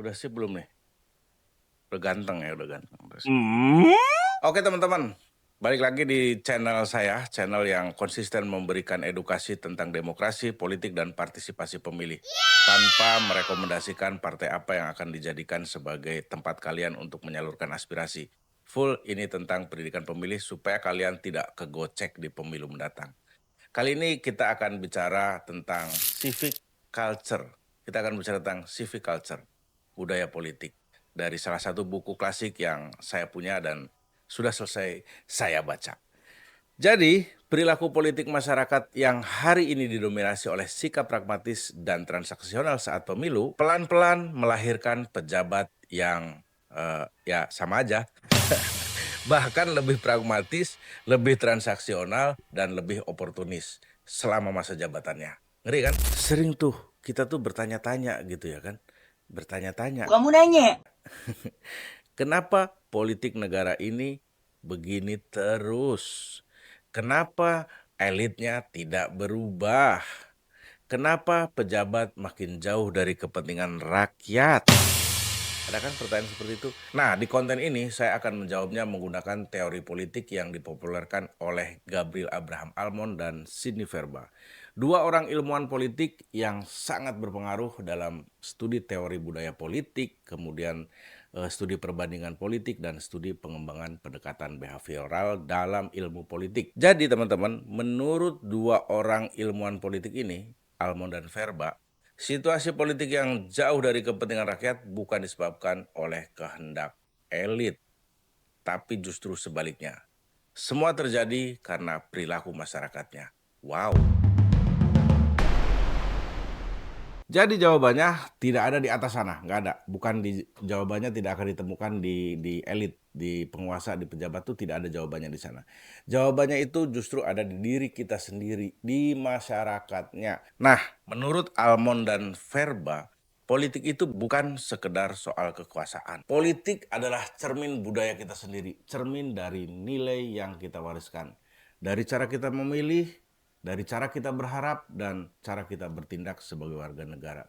Udah sip belum nih? Udah ganteng ya, udah ganteng. Hmm? Oke teman-teman, balik lagi di channel saya, channel yang konsisten memberikan edukasi tentang demokrasi, politik, dan partisipasi pemilih. Tanpa merekomendasikan partai apa yang akan dijadikan sebagai tempat kalian untuk menyalurkan aspirasi. Full ini tentang pendidikan pemilih supaya kalian tidak kegocek di pemilu mendatang. Kali ini kita akan bicara tentang civic culture. Kita akan bicara tentang civic culture, budaya politik. Dari salah satu buku klasik yang saya punya dan sudah selesai saya baca. Jadi, perilaku politik masyarakat yang hari ini didominasi oleh sikap pragmatis dan transaksional saat pemilu, pelan-pelan melahirkan pejabat yang ya sama aja. Bahkan lebih pragmatis, lebih transaksional, dan lebih oportunis selama masa jabatannya. Ngeri kan? Sering tuh kita tuh bertanya-tanya gitu ya kan? Bertanya-tanya. Kamu nanya. Kenapa politik negara ini begini terus? Kenapa elitnya tidak berubah? Kenapa pejabat makin jauh dari kepentingan rakyat? Ada kan pertanyaan seperti itu? Nah, di konten ini saya akan menjawabnya menggunakan teori politik yang dipopulerkan oleh Gabriel Abraham Almond dan Sidney Verba. Dua orang ilmuwan politik yang sangat berpengaruh dalam studi teori budaya politik, kemudian studi perbandingan politik, dan studi pengembangan pendekatan behavioral dalam ilmu politik. Jadi teman-teman, menurut dua orang ilmuwan politik ini, Almond dan Verba, situasi politik yang jauh dari kepentingan rakyat bukan disebabkan oleh kehendak elit, tapi justru sebaliknya. Semua terjadi karena perilaku masyarakatnya. Wow. Jadi jawabannya tidak ada di atas sana, nggak ada. Bukan jawabannya tidak akan ditemukan di elit, di penguasa, di pejabat tuh tidak ada jawabannya di sana. Jawabannya itu justru ada di diri kita sendiri, di masyarakatnya. Nah, menurut Almond dan Verba, politik itu bukan sekedar soal kekuasaan. Politik adalah cermin budaya kita sendiri, cermin dari nilai yang kita wariskan. Dari cara kita memilih, dari cara kita berharap, dan cara kita bertindak sebagai warga negara.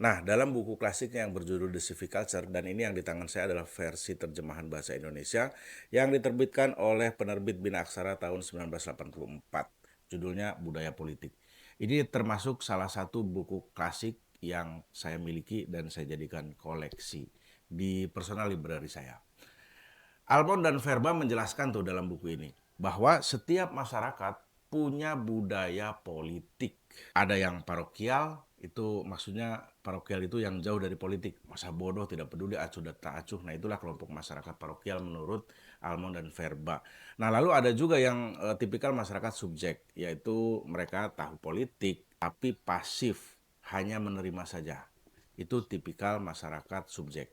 Nah, dalam buku klasiknya yang berjudul The Civic Culture, dan ini yang di tangan saya adalah versi terjemahan bahasa Indonesia yang diterbitkan oleh penerbit Bina Aksara tahun 1984. Judulnya Budaya Politik. Ini termasuk salah satu buku klasik yang saya miliki dan saya jadikan koleksi di personal library saya. Almond dan Verba menjelaskan tuh dalam buku ini bahwa setiap masyarakat punya budaya politik. Ada yang parokial, itu maksudnya parokial itu yang jauh dari politik. Masa bodoh, tidak peduli, acuh dan tak acuh. Nah, itulah kelompok masyarakat parokial menurut Almond dan Verba. Nah, lalu ada juga yang tipikal masyarakat subjek, yaitu mereka tahu politik tapi pasif, hanya menerima saja. Itu tipikal masyarakat subjek.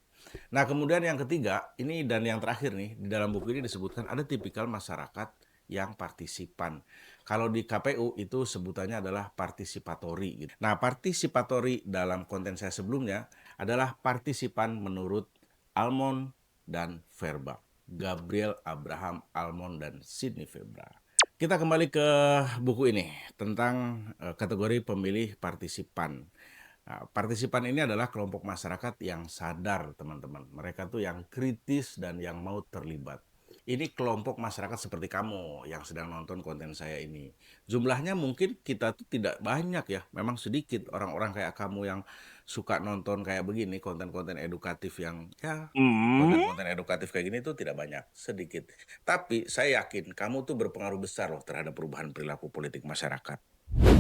Nah, kemudian yang ketiga, ini dan yang terakhir nih, di dalam buku ini disebutkan ada tipikal masyarakat yang partisipan. Kalau di KPU itu sebutannya adalah partisipatori. Gitu. Nah, partisipatori dalam konten saya sebelumnya adalah partisipan menurut Almond dan Verba. Gabriel Abraham Almond dan Sidney Verba. Kita kembali ke buku ini tentang kategori pemilih partisipan. Nah, partisipan ini adalah kelompok masyarakat yang sadar, teman-teman. Mereka tuh yang kritis dan yang mau terlibat. Ini kelompok masyarakat seperti kamu yang sedang nonton konten saya ini. Jumlahnya mungkin kita tuh tidak banyak ya, memang sedikit orang-orang kayak kamu yang suka nonton kayak begini, konten-konten edukatif yang ya konten-konten edukatif kayak gini tuh tidak banyak, sedikit. Tapi saya yakin kamu tuh berpengaruh besar loh terhadap perubahan perilaku politik masyarakat.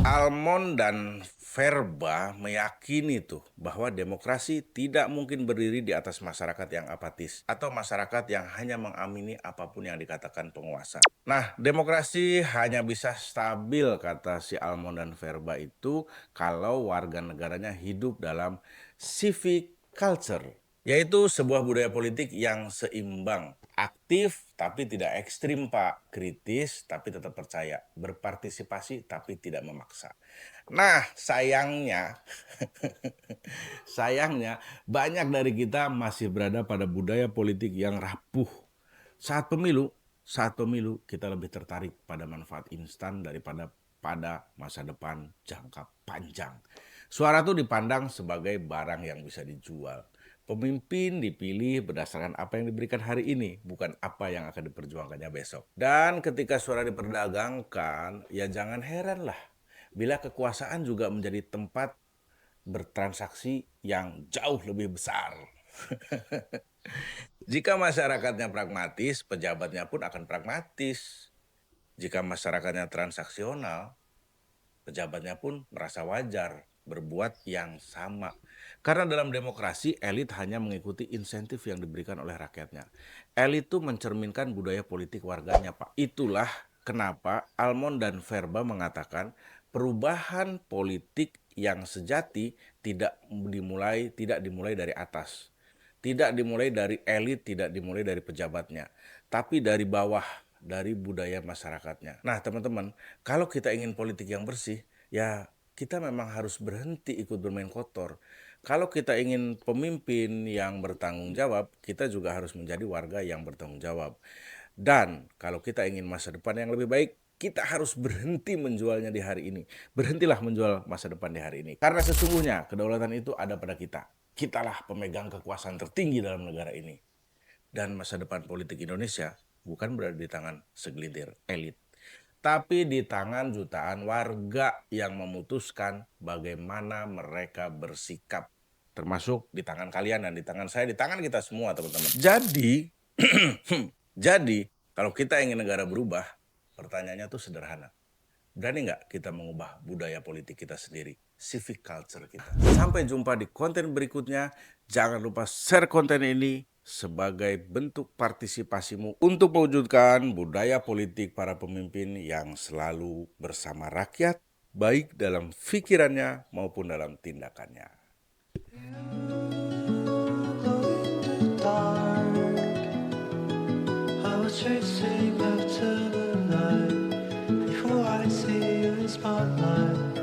Almond dan Verba meyakini tuh bahwa demokrasi tidak mungkin berdiri di atas masyarakat yang apatis atau masyarakat yang hanya mengamini apapun yang dikatakan penguasa. Nah, demokrasi hanya bisa stabil, kata si Almond dan Verba itu, kalau warga negaranya hidup dalam civic culture, yaitu sebuah budaya politik yang seimbang, aktif tapi tidak ekstrim Pak, kritis tapi tetap percaya, berpartisipasi tapi tidak memaksa. Nah, sayangnya sayangnya banyak dari kita masih berada pada budaya politik yang rapuh. Saat pemilu kita lebih tertarik pada manfaat instan daripada pada masa depan jangka panjang. Suara itu dipandang sebagai barang yang bisa dijual. Pemimpin dipilih berdasarkan apa yang diberikan hari ini, bukan apa yang akan diperjuangkannya besok. Dan ketika suara diperdagangkan, ya jangan heranlah bila kekuasaan juga menjadi tempat bertransaksi yang jauh lebih besar. Jika masyarakatnya pragmatis, pejabatnya pun akan pragmatis. Jika masyarakatnya transaksional, pejabatnya pun merasa wajar berbuat yang sama. Karena dalam demokrasi, elit hanya mengikuti insentif yang diberikan oleh rakyatnya. Elit itu mencerminkan budaya politik warganya, Pak. Itulah kenapa Almond dan Verba mengatakan perubahan politik yang sejati tidak dimulai dari atas. Tidak dimulai dari elit, tidak dimulai dari pejabatnya, tapi dari bawah, dari budaya masyarakatnya. Nah, teman-teman, kalau kita ingin politik yang bersih, ya kita memang harus berhenti ikut bermain kotor. Kalau kita ingin pemimpin yang bertanggung jawab, kita juga harus menjadi warga yang bertanggung jawab. Dan kalau kita ingin masa depan yang lebih baik, kita harus berhenti menjualnya di hari ini. Berhentilah menjual masa depan di hari ini. Karena sesungguhnya kedaulatan itu ada pada kita. Kitalah pemegang kekuasaan tertinggi dalam negara ini. Dan masa depan politik Indonesia bukan berada di tangan segelintir elit, tapi di tangan jutaan warga yang memutuskan bagaimana mereka bersikap. Termasuk di tangan kalian dan di tangan saya, di tangan kita semua, teman-teman. Jadi, jadi kalau kita ingin negara berubah, pertanyaannya tuh sederhana. Berani nggak kita mengubah budaya politik kita sendiri, civic culture kita? Sampai jumpa di konten berikutnya. Jangan lupa share konten ini sebagai bentuk partisipasimu untuk mewujudkan budaya politik para pemimpin yang selalu bersama rakyat, baik dalam pikirannya maupun dalam tindakannya. Chasing after the light before I see you in spotlight.